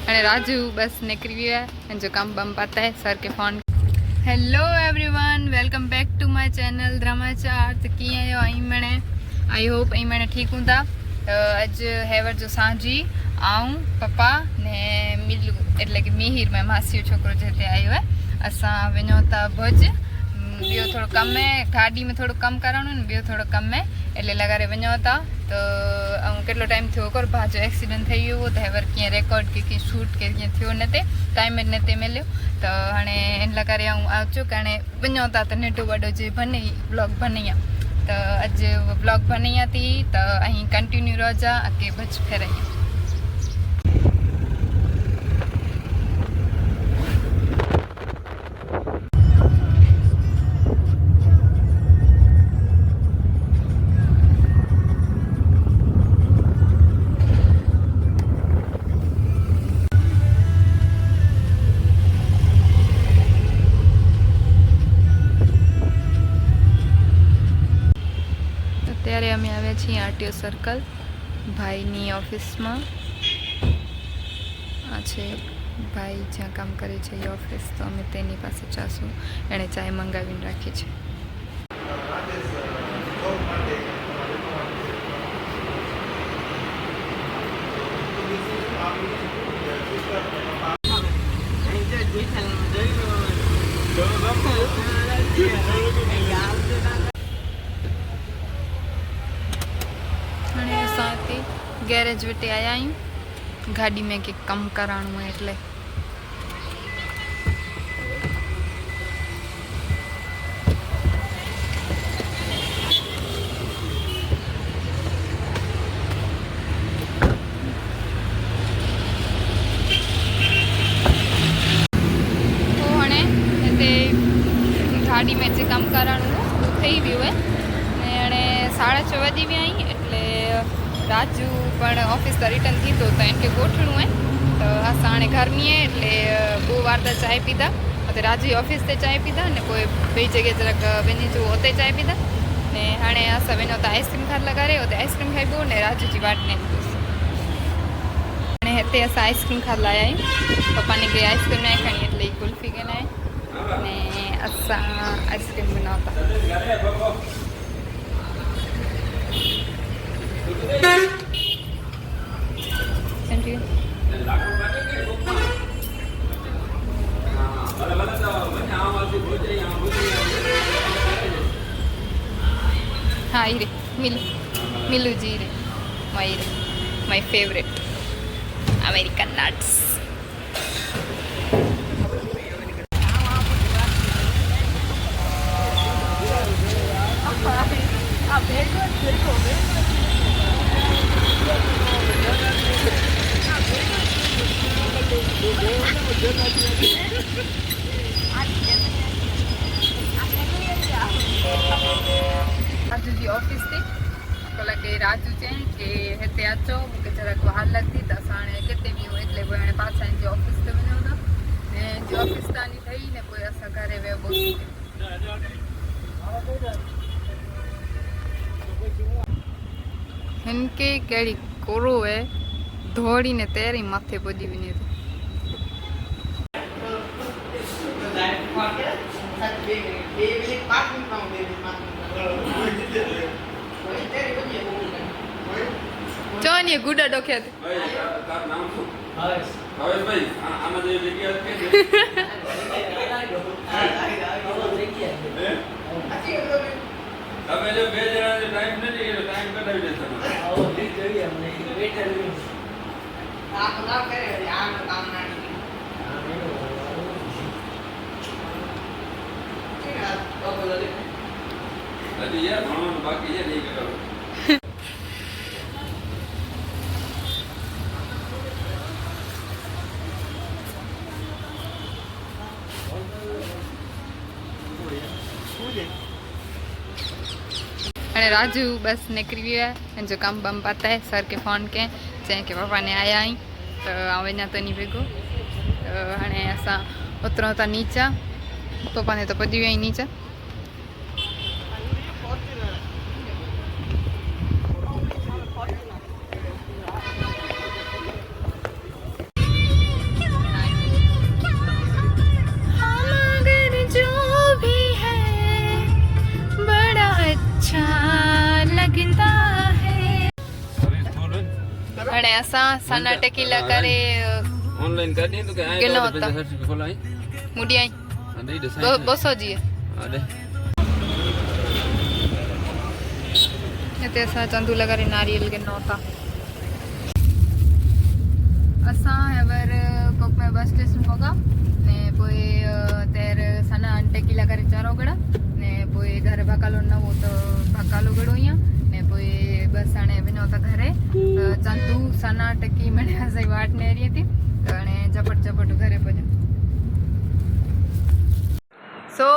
अरे राजू बस निकल गया जो काम बम पाता है सर के phone. Hello everyone, welcome back to my channel द्रमाचार। तो किए आयो आई मैंने, आई होप आई मैंने ठीक हूँ था। अज हेवर जो सांजी आऊँ पप्पा ने मिलू एटले कि मिहिर में मासी छोकरो जते आयो है। असा वञो था भुज, बियो थोड़ो कम है, गाड़ी में थोड़ो कम कराणो ने बियो थोड़ो कम है एटले लगारे वञो था। तो केटलो टाइम थयो कर भाजो एक्सीडेंट थई गयो तो हेवर के रेकॉर्ड के शूट के थयो नते टाइम नते मिल्यो। तो हाणे इन लगारे आचो कने वञो था तो नेटो वडो जे बने ब्लॉग बनैया। तो अज ब्लॉग बनैया थी तो अहीं कंटिन्यू रजा अके बच फेरैया। અત્યારે અમે આવ્યા છીએ આરટીઓ સર્કલ ભાઈની ઓફિસમાં। આ છે ભાઈ જ્યાં કામ કરે છે એ ઓફિસ। તો અમે તેની પાસે જાશું, એણે ચાય મંગાવીને રાખી છે। गैरेज वेटे आया आयूँ, गाड़ी में के कम कराणु है एटले। तो हणे ते गाड़ी में जे कम कराणु थई गयुं है ने हणे 6:30 वाजी भी आई एटले राजू पण ऑफिस तो रिटर्न थी तो इनके गोठणु है। तो असां हाणे गर्मी है एटले बो वार त चाय पीधा। तो राजू ऑफिस ते चाय पीधा ने कोई बई जगह जराक वञी जो उते चाय पीधा ने हाणे असां वञो त आइसक्रीम खाद लगारे उते आइसक्रीम खाइबो ने राजू जी वाट ने हाणे हिते असां आइसक्रीम खाद लाया आहियूं। पप्पा ने के आइसक्रीम न खणी एटले कुल्फी के लाए ने असां आइसक्रीम बनावता। हाँ ये मिलू जी रे my favourite American nuts. Raju ji office थी कहला के राजू चें के हेते अचो मूंखे जरा बाहर लगती तो असां केते भी एटले पोइ हाणे पाछा जी ऑफिस ते वञूं था ने जी ऑफिस तानी थई ने पोइ असां घरे वियो हिनके कहिड़ी कोरो है दौड़ी ने तेरी माथे पुॼी वञे थो। चौन ये गुडा डोखे थे તમે જો બે જણા જે ટાઈમ નથી એ ટાઈમ કઢાવી દેજો આવો ઠીક જોઈએ અમને વેટર આ ના કરે આ કામ ના હા મેનો ઠીક આ તો બોલો દે અરે યાર ભણવાનું બાકી છે નહીં કરો। अरे राजू बस निकल गया जो काम बम पाता है सर के फोन के चें के पापा ने आया आई तो वञा तो नहीं भेगो। तो हाणे असां उतरूं था नीचा, पप्पा ने तो पुॼी विया आहिनि नीचा। हाणे असां सना टेकीला करे ऑनलाइन कर दी तो के आए किनो तो होता? सर्टिफिकेट खोलाई मुड़ी आई अरे डिसाइड 200 जी अरे हिते असां चंदू लॻारे नारियल किनो था असां हेवर कोक में बस स्टेशन पहुता ने पोइ तेर सना टेकीला करे चारोगड़ा ने पोइ घर भकालो न हो तो भकालो गड़ो या ने पोइ बस हाणे विनो था घरे चंदू सना टेकी मने असाई वाट ने रही थी तो हाणे झपट झपट घरे पहुंचो सो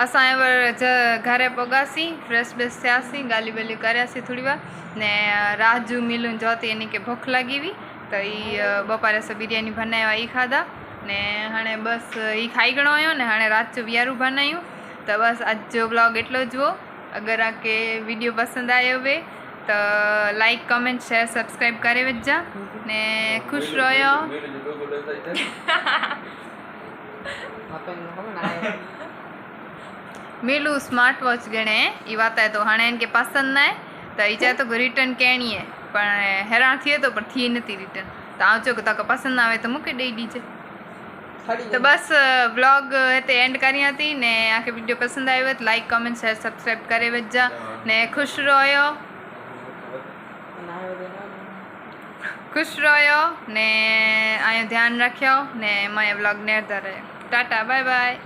असां घरे पहुंगासीं फ्रेश ब्रेश थियासीं गाली ॿाली करियासीं थोड़ी वार ने रात जो मिलूं जो थी इन खे भूख लगी हुई तो बपारे असां बिरयानी बनाया ई खाधा ने हाणे बस ई खाई गणो आयो ने हाणे रात जो वियारू बनायूं तो बस आज जो ब्लॉग एटलो ज हुओ अगर आके वीडियो पसंद आयो हुए तो लाइक कमेंट शेयर सब्सक्राइब करे वठजा ने खुश रहो मिलू स्मार्ट वॉच गणे ई बात है तो हाँ इनके पसंद ना है तो ये चाहे तो रिटर्न कहनी है पर हैरान थिए तो पर थी नहीं रिटर्न तो आऊँ चो तक पसंद ना आए तो मूंखे ॾेई ॾीजे तो बस ब्लॉग हिते एंड करियां थी ने आके वीडियो पसंद आयो तो लाइक कमेंट शेयर सब्सक्राइब करे वठजा ने खुश रहो ने आयो ध्यान रखियो ने मां ब्लॉग नेरदा रहे टाटा बाय बाय